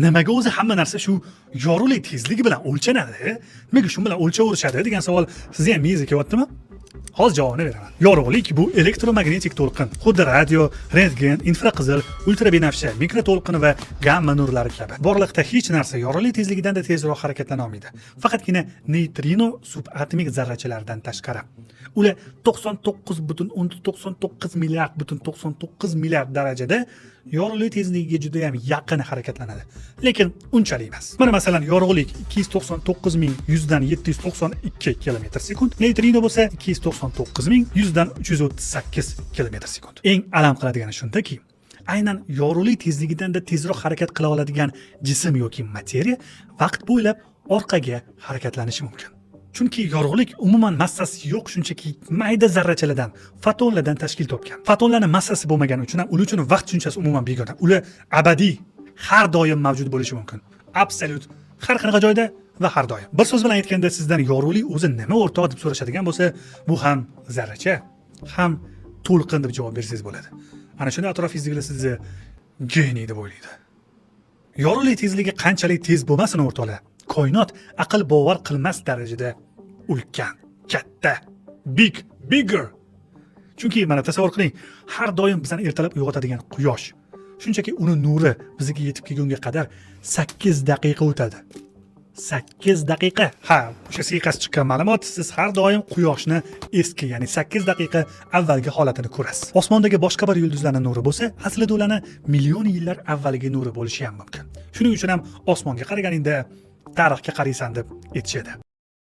nimaga o'zi hamma narsa shu yorug'lik tezligi bilan o'lchanadi? Nimaga shu bilan o'lchaverishadi degan savol sizni ham miyangizga kelyaptimi? Hozir javobini beraman. Yorug'lik bu elektromagnetik to'lqin, xuddi radio, rentgen, infraqizil, ultrabinafsha, mikroto'lqin va gamma nurlari kabi. Borliqda hech narsa yorug'lik tezligidan tezroq harakatlana olmaydi. Faqatgina neytrino subatomik zarrachalardan tashqari. Ular 99,99 milliard darajada yorug'lik tezligiga juda ham yaqin harakatlanadi. Lekin unchalik emas. Mana masalan, yorug'lik 299,100 dan 792 km/s, neytrino bo'lsa 299,100 dan 338 km/s. Eng alam qiladigani shundaki, aynan yorug'lik tezligidan tezroq harakat qila oladigan jism yoki materiya vaqt bo'ylab orqaga harakatlanishi mumkin. Chunki yorug'lik umuman massasi yo'q, shunchaki mayda zarrachalardan, fotonlardan tashkil topgan. Fotonlarning massasi bo'lmagani uchun ham ular uchun vaqt tushunchasi umuman begona. Ular abadiy, har doim mavjud bo'lishi mumkin. Absolut har qanaqa joyda va har doim. Bir so'z bilan aytganda, sizdan yorug'lik o'zi nima o'rtoq deb so'rashadigan bo'lsa, bu ham zarracha, ham to'lqin deb javob bersangiz bo'ladi. Ana shunda atrofingizdagilar sizni geniy deb o'ylaydi. Yorug'lik tezligi qanchalik tez bo'lmasin o'rtoqlar, koinot aql bovar qilmas darajada ulkan, katta, bigger. Chunki mana tasavvur qiling, har doim bizani ertalab uyg'otadigan quyosh, shunchaki uni nuri bizga yetib kelgunga qadar 8 daqiqa o'tadi. 8 daqiqa. Ha, o'sha siyqasi chiqqan ma'lumot, siz har doim quyoshni eski, ya'ni 8 daqiqa avvalgi holatini ko'rasiz. Osmondagi boshqa bir yulduzlarning nuri bo'lsa, aslida ularning million yillar avvalgi nuri bo'lishi ham mumkin. Shuning uchun ham osmonga qaraganingda tarixga qaraysan deb aytishadi.